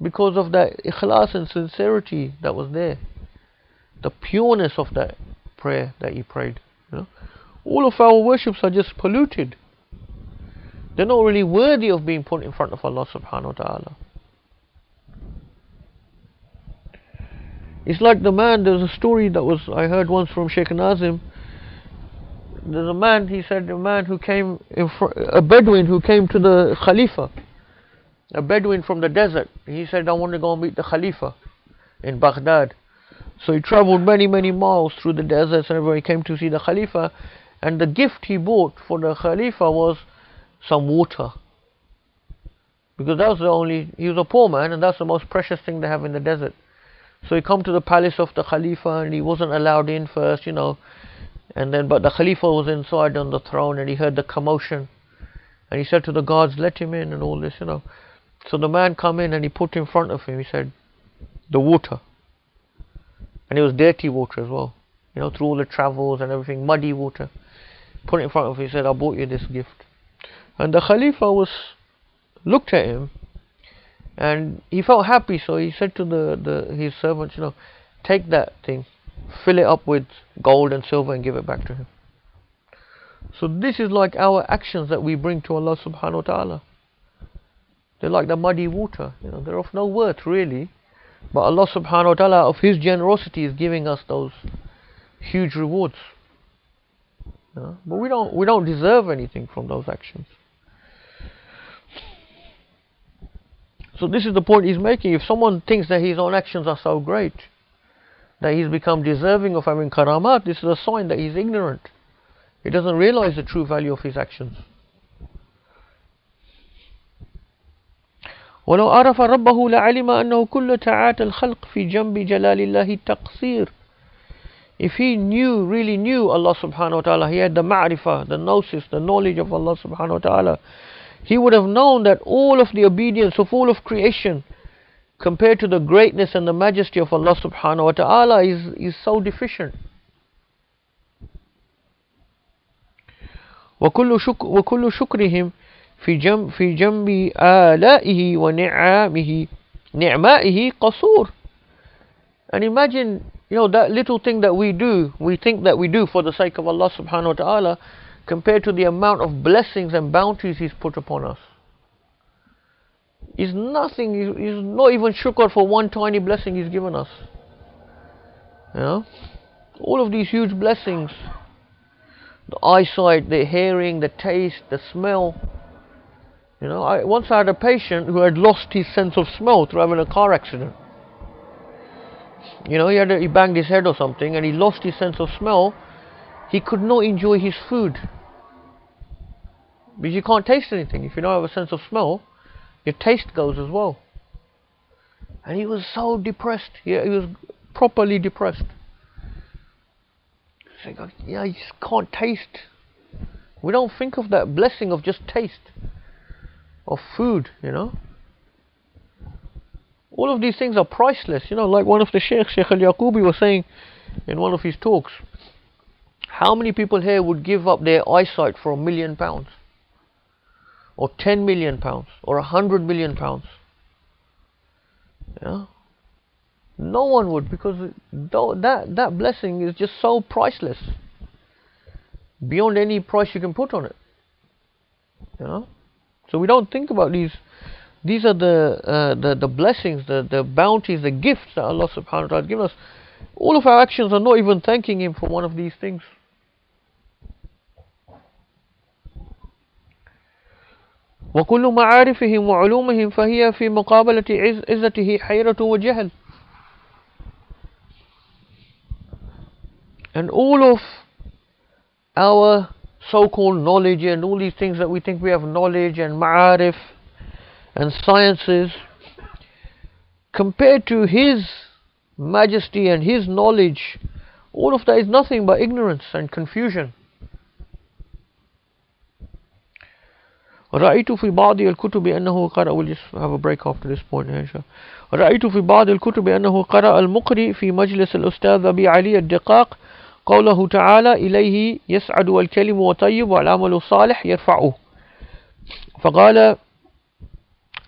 Because of that ikhlas and sincerity that was there, the pureness of that prayer that he prayed. All of our worships are just polluted. They're not really worthy of being put in front of Allah subhanahu wa ta'ala. It's like the man, there's a story that was I heard once from Shaykh Nazim. There's a man, he said, a Bedouin who came to the Khalifa, a Bedouin from the desert. He said, I want to go and meet the Khalifa in Baghdad. So he traveled many miles through the deserts and everywhere. He came to see the Khalifa, and the gift he bought for the Khalifa was some water. Because that was he was a poor man, and that's the most precious thing they have in the desert. So he come to the palace of the Khalifa, and he wasn't allowed in first, but the Khalifa was inside on the throne, and he heard the commotion, and he said to the guards, let him in, and all this, So the man come in, and he put in front of him, he said, the water. And it was dirty water as well, through all the travels and everything, muddy water. Put it in front of him, he said, I bought you this gift. And the Khalifa looked at him, and he felt happy, so he said to his servants, take that thing, fill it up with gold and silver and give it back to him. So this is like our actions that we bring to Allah subhanahu wa ta'ala. They're like the muddy water, they're of no worth really. But Allah subhanahu wa ta'ala, of His generosity, is giving us those huge rewards. But we don't deserve anything from those actions. So this is the point he's making. If someone thinks that his own actions are so great, that he's become deserving of having karamat, this is a sign that he's ignorant. He doesn't realize the true value of his actions. ولو عرف ربه لعلم أنه كل تعات الخلق في جنب جلال الله تقصير. If he really knew Allah subhanahu wa ta'ala, he had the ma'rifah, the gnosis, the knowledge of Allah subhanahu wa ta'ala, he would have known that all of the obedience of all of creation compared to the greatness and the majesty of Allah subhanahu wa ta'ala is so deficient. وكل شكرهم في جنب آلائه ونعمائه قصور. And imagine, that little thing that we think that we do for the sake of Allah subhanahu wa ta'ala, compared to the amount of blessings and bounties He's put upon us. Is nothing, is not even shukr for one tiny blessing He's given us. All of these huge blessings, the eyesight, the hearing, the taste, the smell. Once I had a patient who had lost his sense of smell through having a car accident. He banged his head or something, and he lost his sense of smell. He could not enjoy his food. Because you can't taste anything. If you don't have a sense of smell, your taste goes as well. And he was so depressed. He was properly depressed. He's like, you just can't taste. We don't think of that blessing of just taste of food, All of these things are priceless, like one of the Shaykh al-Yaqubi was saying in one of his talks. How many people here would give up their eyesight for £1 million? Or £10 million? Or £100 million? No one would, because that blessing is just so priceless. Beyond any price you can put on it. So we don't think about these. These are the blessings, the bounties, the gifts that Allah subhanahu wa ta'ala has given us. All of our actions are not even thanking Him for one of these things. وكل معارفهم وعلومهم فهي في مقابلة عزته حيرة وجهل. And all of our so-called knowledge and all these things that we think we have knowledge and ma'arif and sciences, compared to His majesty and His knowledge, all of that is nothing but ignorance and confusion. رأيت في بعض الكتب أنه قرأ. We'll just have a break after this point إن شاء الله. رأيت في بعض الكتب أنه قرأ المقرئ في مجلس الأستاذ أبي علي الدقاق قوله تعالى إليه يسعد الكلم وطيب والعمل الصالح يرفعه، فقال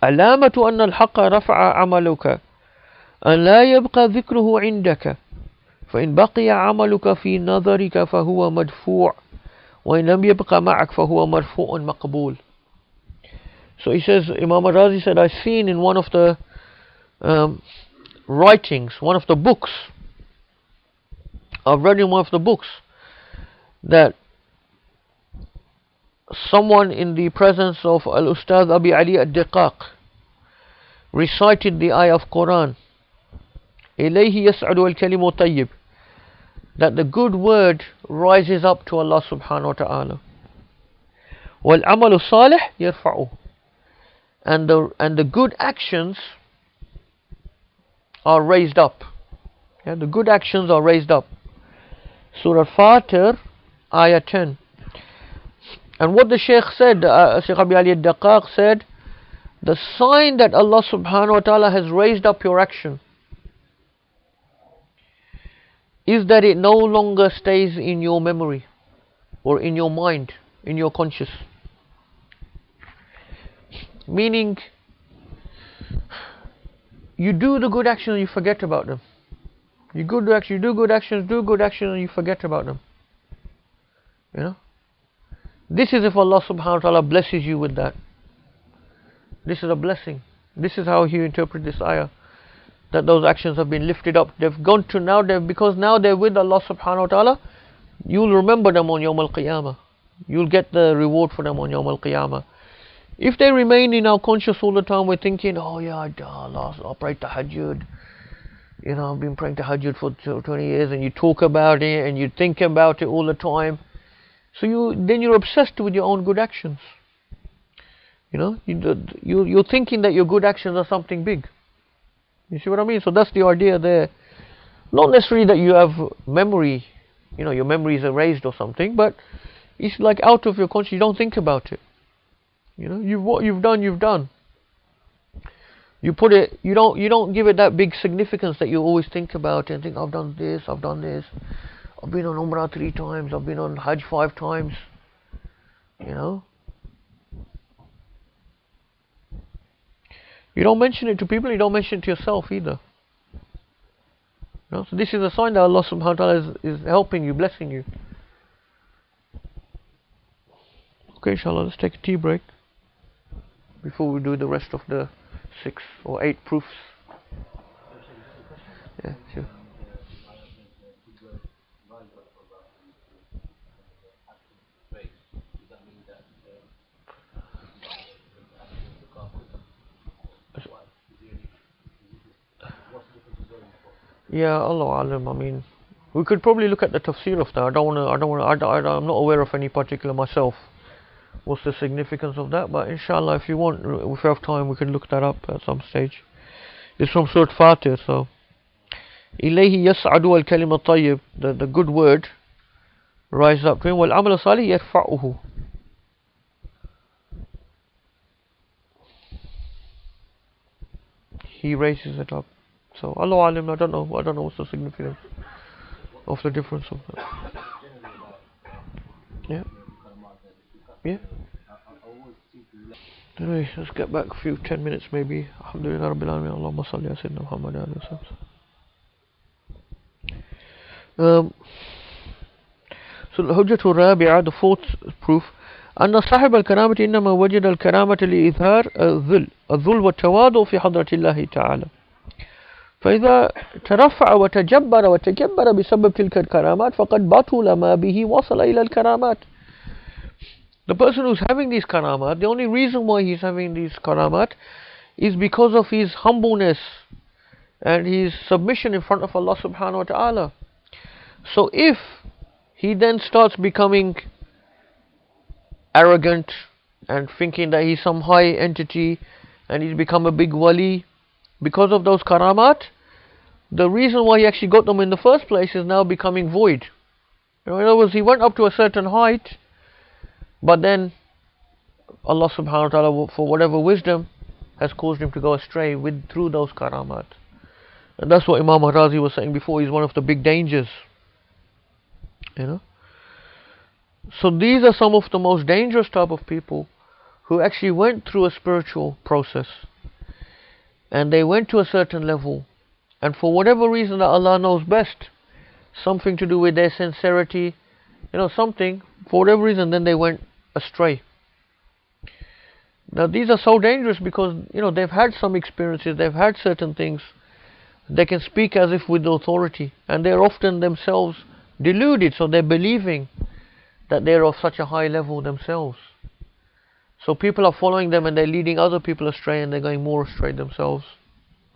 علامة أن الحق رفع عملك أن لا يبقى ذكره عندك، فإن بقي عملك في نظرك فهو مدفوع، وإن لم يبقى معك فهو مرفوع مقبول. So he says, Imam al-Razi said, I've seen in one of the writings, one of the books, I've read in one of the books, that someone in the presence of Al-Ustad Abi Ali al-Diqaq recited the ayah of Quran, إِلَيْهِ يَسْعَدُ الْكَلِمُ طَيِّبُ, that the good word rises up to Allah subhanahu wa ta'ala. وَالْعَمَلُ الصَّالِحِ يَرْفَعُهُ, and the good actions are raised up. Yeah, the good actions are raised up. Surah Fatir, ayah 10. And what the Shaykh said, Shaykh Abi Ali al-Daqqaq said, the sign that Allah subhanahu wa ta'ala has raised up your action is that it no longer stays in your memory or in your mind, in your conscious. Meaning, you do the good actions and you forget about them. You do good actions and you forget about them. You know? This is if Allah subhanahu wa ta'ala blesses you with that. This is a blessing. This is how you interpret this ayah. That those actions have been lifted up. They've gone to now, because now they're with Allah subhanahu wa ta'ala, you'll remember them on Yawm al-Qiyamah. You'll get the reward for them on Yawm al-Qiyamah. If they remain in our conscious all the time, we're thinking, oh yeah, I'll pray tahajjud. You know, I've been praying tahajjud for 20 years, and you talk about it and you think about it all the time. So then you're obsessed with your own good actions. You know, you're thinking that your good actions are something big. You see what I mean? So that's the idea there. Not necessarily that you have memory, you know, your memory is erased or something, but it's like out of your conscious, you don't think about it. You know, what you've done, you've done. You put it, you don't give it that big significance that you always think about it and think, I've done this, I've done this. I've been on Umrah 3 times, I've been on Hajj 5 times. You know? You don't mention it to people, you don't mention it to yourself either. You know? So this is a sign that Allah subhanahu wa ta'ala is helping you, blessing you. Okay, inshallah, let's take a tea break before we do the rest of the 6 or 8 proofs. Yeah, sure. Yeah, Allah alam. I mean, we could probably look at the tafsir of that. I'm not aware of any particular myself. What's the significance of that? But inshallah, if you want, if we have time, we can look that up at some stage. It's from Surah Fatir, so. إِلَيْهِ يَسْعَدُ الْكَلِمَ الطَّيِّبُ, the good word rises up to him. وَالْعَمَلُ الصَّالِحُ يَرْفَعُهُ. He raises it up. So Allah alim, I don't know what's the significance of the difference of that. Yeah. Yeah. Anyway, let's get back a few 10 minutes maybe. Alhamdulillah Rabbil Alameen. Allahumma salli ala Sayyidina Muhammad alayhi wa sallam. So الحجة الرابعة, the 4th proof, أن صاحب الكرامة إنما وجد الكرامة لإظهار الذل والتواضع في حضرة الله تعالى. فإذا ترفع وتجبر بسبب تلك الكرامات فقد بطل ما به وصل إلى الكرامات. The person who's having these karamat, the only reason why he's having these karamat is because of his humbleness and his submission in front of Allah subhanahu wa ta'ala. So if he then starts becoming arrogant and thinking that he's some high entity and he's become a big wali because of those karamat, the reason why he actually got them in the first place is now becoming void. In other words, he went up to a certain height, but then Allah subhanahu wa ta'ala, for whatever wisdom, has caused him to go astray through those karamat. And that's what Imam Razi was saying before. He's one of the big dangers. So these are some of the most dangerous type of people who actually went through a spiritual process, and they went to a certain level, and for whatever reason that Allah knows best, something to do with their sincerity, something, for whatever reason, then they went astray. Now these are so dangerous because they've had some experiences, they've had certain things. They can speak as if with authority, and they're often themselves deluded, so they're believing that they're of such a high level themselves. So people are following them and they're leading other people astray, and they're going more astray themselves.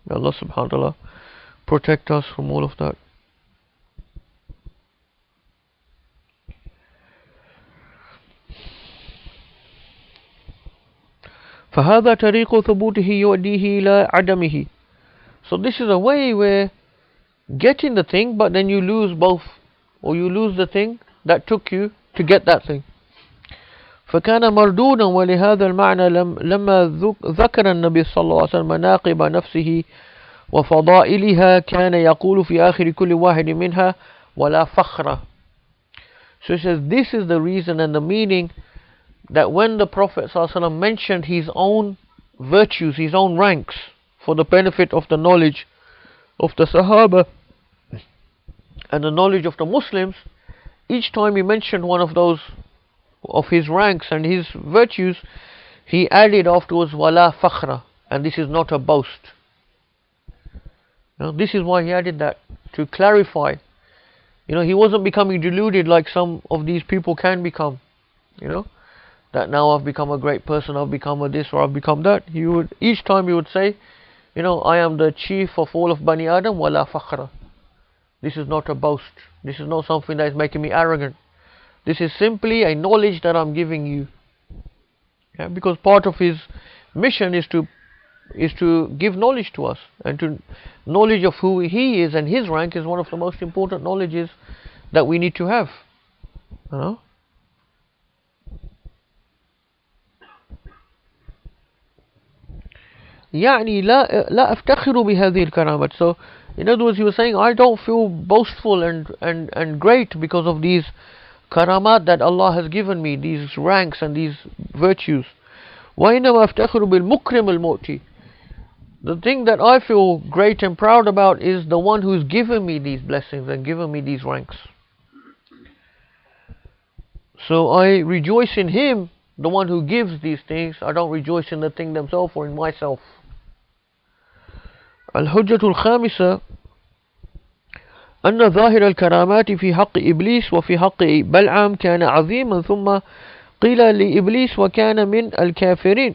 May Allah subhanahu wa ta'ala protect us from all of that. فهذا طريق ثبوته يؤديه إلى عدمه. So this is a way where getting the thing, but then you lose both, or you lose the thing that took you to get that thing. فكان مردودا ولهذا المعنى لما ذكر النبي صلى الله عليه وسلم مناقب نفسه وفضائلها كان يقول في آخر كل واحد منها ولا فخر. So he says this is the reason and the meaning that when the Prophet ﷺ mentioned his own virtues, his own ranks, for the benefit of the knowledge of the Sahaba and the knowledge of the Muslims, each time he mentioned one of those of his ranks and his virtues, he added afterwards wala fakhra, and this is not a boast. This is why he added that, to clarify. He wasn't becoming deluded like some of these people can become. That now I've become a great person, I've become a this or I've become that. Each time he would say, I am the chief of all of Bani Adam, wala fakhra. This is not a boast. This is not something that is making me arrogant. This is simply a knowledge that I'm giving you. Because part of his mission is to give knowledge to us, and to knowledge of who he is and his rank is one of the most important knowledges that we need to have. يعني لا أفتخر بهذه الكرامات. So in other words, he was saying, I don't feel boastful and great because of these karamat that Allah has given me, these ranks and these virtues. وإنما أفتخر بالمكرم المؤتي. The thing that I feel great and proud about is the one who's given me these blessings and given me these ranks. So I rejoice in him, the one who gives these things. I don't rejoice in the thing themselves or in myself. الحجة الخامسة أن ظاهر الكرامات في حق إبليس وفي حق بلعام كان عظيما، ثم قيل لإبليس وكان من الكافرين،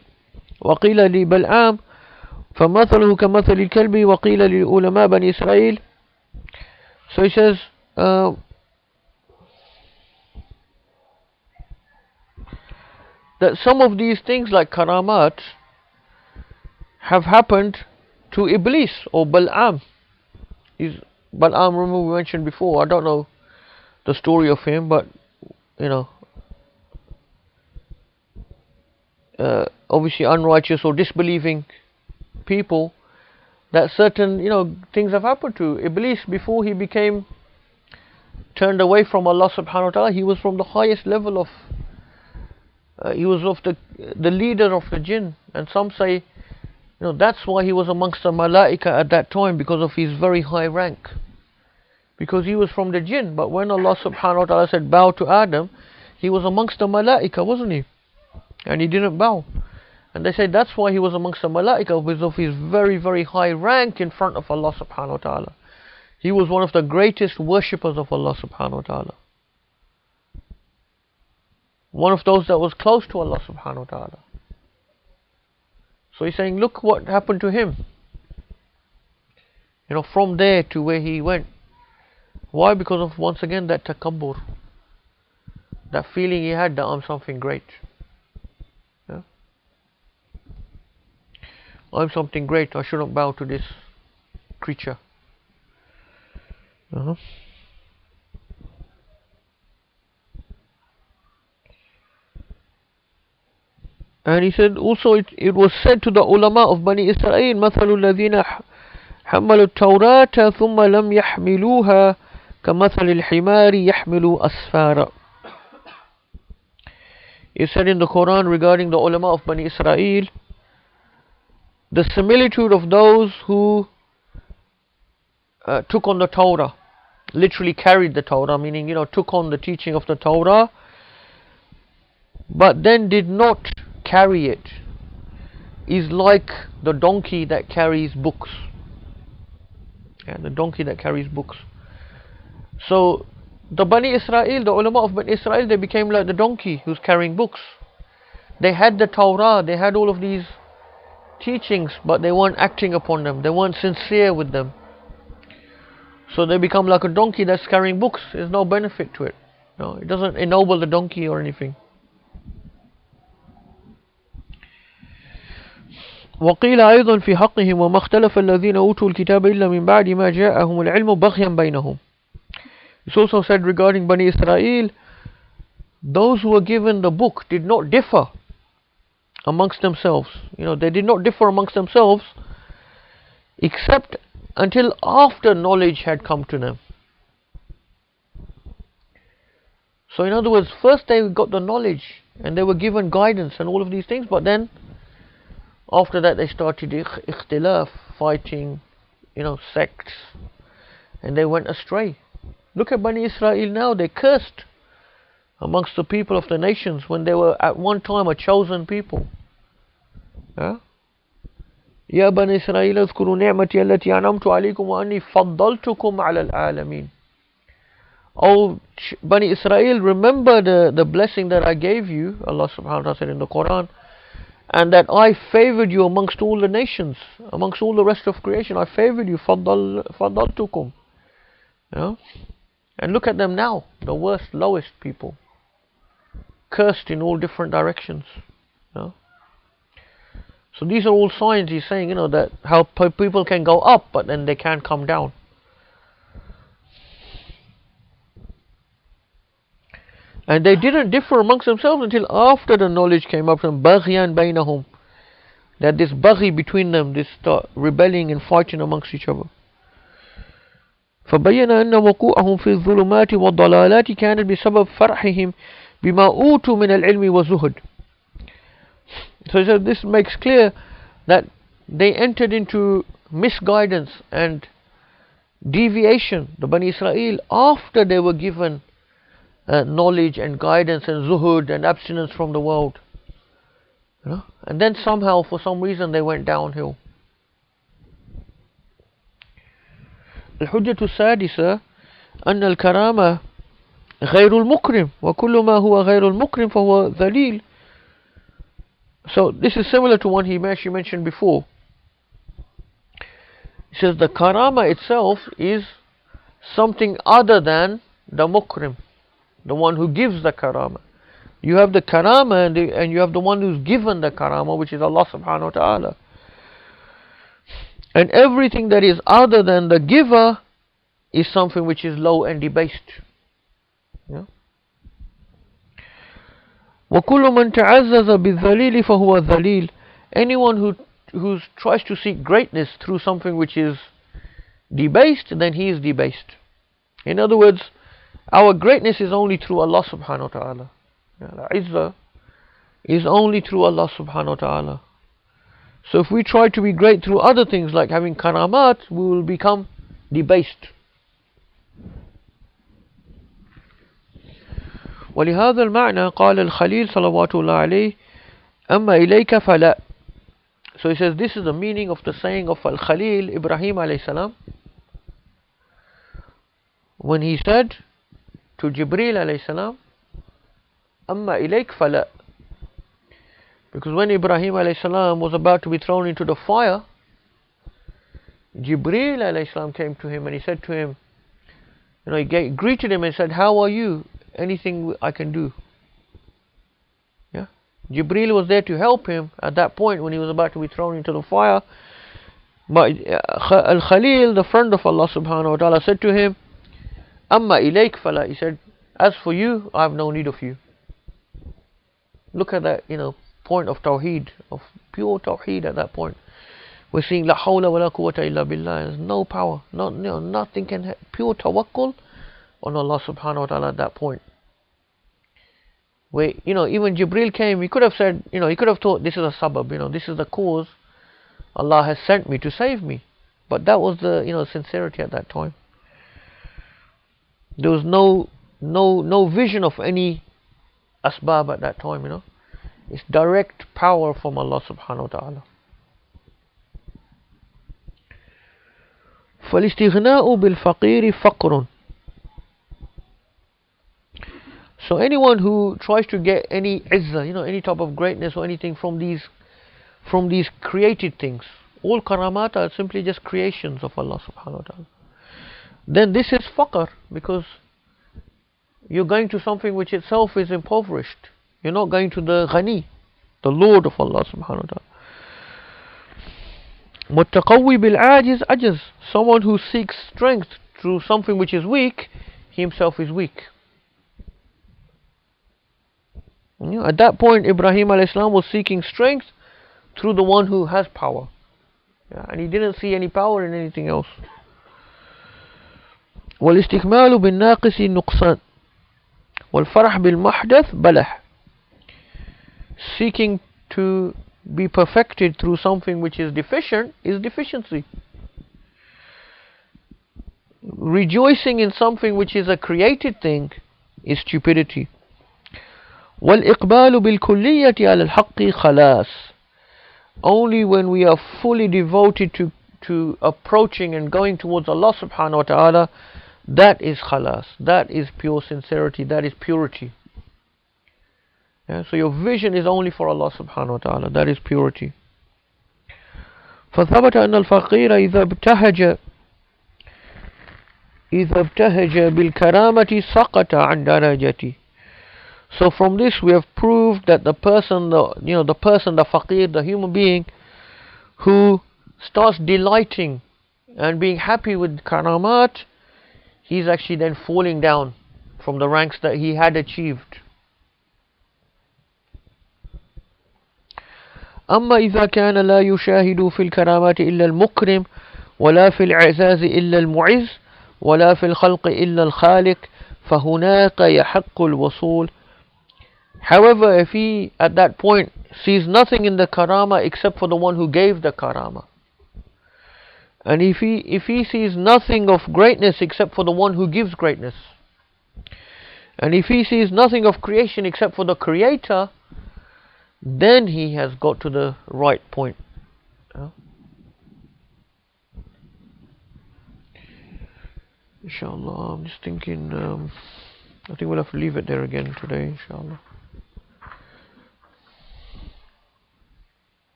وقيل لبلعام فمثله كمثل الكلب، وقيل لعلماء بني إسرائيل. So he says that some of these things like karamat have happened to Iblis or Bal'am. Bal'am, remember we mentioned before, I don't know the story of him, but obviously unrighteous or disbelieving people, that certain things have happened to Iblis before he became turned away from Allah subhanahu wa ta'ala. He was from the highest level of he was of the leader of the jinn, and some say that's why he was amongst the malaika at that time, because of his very high rank, because he was from the jinn. But when Allah subhanahu wa ta'ala said bow to Adam, he was amongst the malaika, wasn't he? And he didn't bow, and they said that's why he was amongst the malaika, because of his very, very high rank in front of Allah subhanahu wa ta'ala. He was one of the greatest worshippers of Allah subhanahu wa ta'ala, one of those that was close to Allah subhanahu wa ta'ala. So he's saying, look what happened to him, from there to where he went. Why? Because of, once again, that takabbur, that feeling he had that I'm something great. Yeah? I'm something great, I shouldn't bow to this creature. Uh-huh. And he said also, it was said to the ulama of Bani Israel, مثل الذين حملوا التوراة ثم لم يحملوها كمثل الحمار يحمل أسفارا. He said in the Quran regarding the ulama of Bani Israel, the similitude of those who took on the Torah, literally carried the Torah, meaning, took on the teaching of the Torah, but then did not carry it, is like the donkey that carries books. And the donkey that carries books. So the Bani Israel, the ulama of Bani Israel, they became like the donkey who's carrying books. They had the Torah, they had all of these teachings, but they weren't acting upon them, they weren't sincere with them. So they become like a donkey that's carrying books. There's no benefit to it. No, it doesn't ennoble the donkey or anything. وقيل أيضا في حقهم وما اختلف الذين أوتوا الكتاب إلا من بعد ما جاءهم العلم بغيا بينهم. It's also said regarding Bani Israel, those who were given the book did not differ amongst themselves. They did not differ amongst themselves except until after knowledge had come to them. So in other words, first they got the knowledge and they were given guidance and all of these things, but then after that they started ikhtilaf, fighting, sects, and they went astray. Look at Bani Israel now, they cursed amongst the people of the nations when they were at one time a chosen people. يا بني إسرائيل اذكروا نعمتي التي أنعمت عليكم وأني فضلتكم على العالمين. Oh Bani Israel, remember the blessing that I gave you, Allah subhanahu wa ta'ala said in the Quran, and that I favored you amongst all the nations, amongst all the rest of creation. I favored you, فضلتكم. And look at them now, the worst, lowest people, cursed in all different directions. So these are all signs, he's saying, that how people can go up, but then they can't come down. And they didn't differ amongst themselves until after the knowledge came up from بَغْيًا بَيْنَهُمْ, that this baghi between them, this rebelling and fighting amongst each other. فبين أن وقوعهم في الظلمات والضلالات كانت بسبب فرحهم بما أوتوا من العلم والزهد. So this makes clear that they entered into misguidance and deviation, the Bani Israel, after they were given knowledge and guidance and zuhud and abstinence from the world. And then somehow, for some reason, they went downhill. الحجة السادسة أن الكرامة غير المكرم وكل ما هو غير المكرم فهو ذليل. So this is similar to one he mentioned before. He says the karama itself is something other than the mukrim, the one who gives the karama. You have the karama and you have the one who's given the karama, which is Allah subhanahu wa ta'ala. And everything that is other than the giver is something which is low and debased. وَكُلُّ مَنْ تَعَزَّزَ بِالذَّلِيلِ فَهُوَ ذَلِيلٌ. Anyone who tries to seek greatness through something which is debased, then he is debased. In other words, our greatness is only through Allah subhanahu wa ta'ala. Izzah is only through Allah subhanahu wa ta'ala. So if we try to be great through other things like having karamat, we will become debased. ولهذا المعنى قال الخليل صلوات الله عليه أما إليك فلا. So he says this is the meaning of the saying of Al-Khalil Ibrahim alayhi salam when he said to Jibreel alayhi salam, أما إليك فلا. Because when Ibrahim alayhi salam was about to be thrown into the fire, Jibreel alayhi salam came to him and he said to him, He greeted him and said, "How are you? Anything I can do?" Yeah. Jibreel was there to help him at that point when he was about to be thrown into the fire. But Al-Khalil, the friend of Allah subhanahu wa ta'ala, said to him, "Amma ilayk fala." He said, "As for you, I have no need of you." Look at that, point of Tawheed, of pure Tawheed at that point. We're seeing La hawla wa la quwwata illa billah. There's no power, nothing can pure tawakkul on Allah subhanahu wa ta'ala at that point. Where, even Jibreel came, he could have said, he could have thought this is a sabab, this is the cause Allah has sent me to save me. But that was the, sincerity at that time. There was no vision of any asbab at that time, It's direct power from Allah subhanahu wa ta'ala. فالاستغناء بالفقير فقر. So anyone who tries to get any izzah, any type of greatness or anything from these created things, all karamat are simply just creations of Allah subhanahu wa ta'ala, then this is faqr, because you're going to something which itself is impoverished. You're not going to the ghani, the Lord of Allah subhanahu wa ta'ala. متقوي بالعاجز عجز. Someone who seeks strength through something which is weak, he himself is weak. At that point, Ibrahim a.s. was seeking strength through the one who has power. And he didn't see any power in anything else. والاستكمال بالناقص نقصان والفرح بالمحدث بلح. Seeking to be perfected through something which is deficient is deficiency. Rejoicing in something which is a created thing is stupidity. والإقبال بالكلية على الحق خلاص. Only when we are fully devoted to approaching and going towards Allah subhanahu wa ta'ala, that is khalas, that is pure sincerity, that is purity. So your vision is only for Allah subhanahu wa ta'ala, that is purity. فثبت أن الفقير إذا ابتهج بالكرامة سقط عن درجته. So from this we have proved that the person, the faqir, the human being who starts delighting and being happy with karamat, he's actually then falling down from the ranks that he had achieved. أما إذا كان لا يشاهد في الكرامات إلا المكرم ولا في الإعزاز إلا المعز ولا في الخلق إلا الخالق فهناك يحق الوصول. However, if he at that point sees nothing in the karama except for the one who gave the karama, and if he sees nothing of greatness except for the one who gives greatness, and if he sees nothing of creation except for the creator, then he has got to the right point. Inshallah, I'm just thinking, I think we'll have to leave it there again today, inshallah.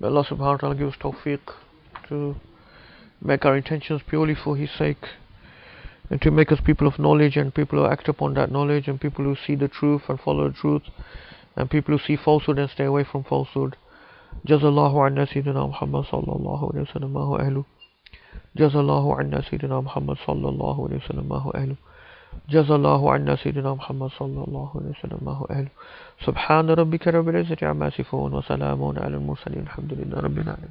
May Allah subhanahu wa ta'ala give us tawfiq to make our intentions purely for His sake, and to make us people of knowledge, and people who act upon that knowledge, and people who see the truth and follow the truth, and people who see falsehood and stay away from falsehood. Jazallahu anna Sayyidina Muhammad sallallahu alayhi wa sallam ma huwa ahlu. Jazallahu anna Sayyidina Muhammad sallallahu alayhi wa sallam ma huwa ahlu. Jazallahu anna Sayyidina Muhammad sallallahu alayhi wa sallam ma huwa ahlu. Subhana rabbika rabbil izzati amma yasifun wa salamun ala al-mursalin. Alhamdulillahi rabbil alamin.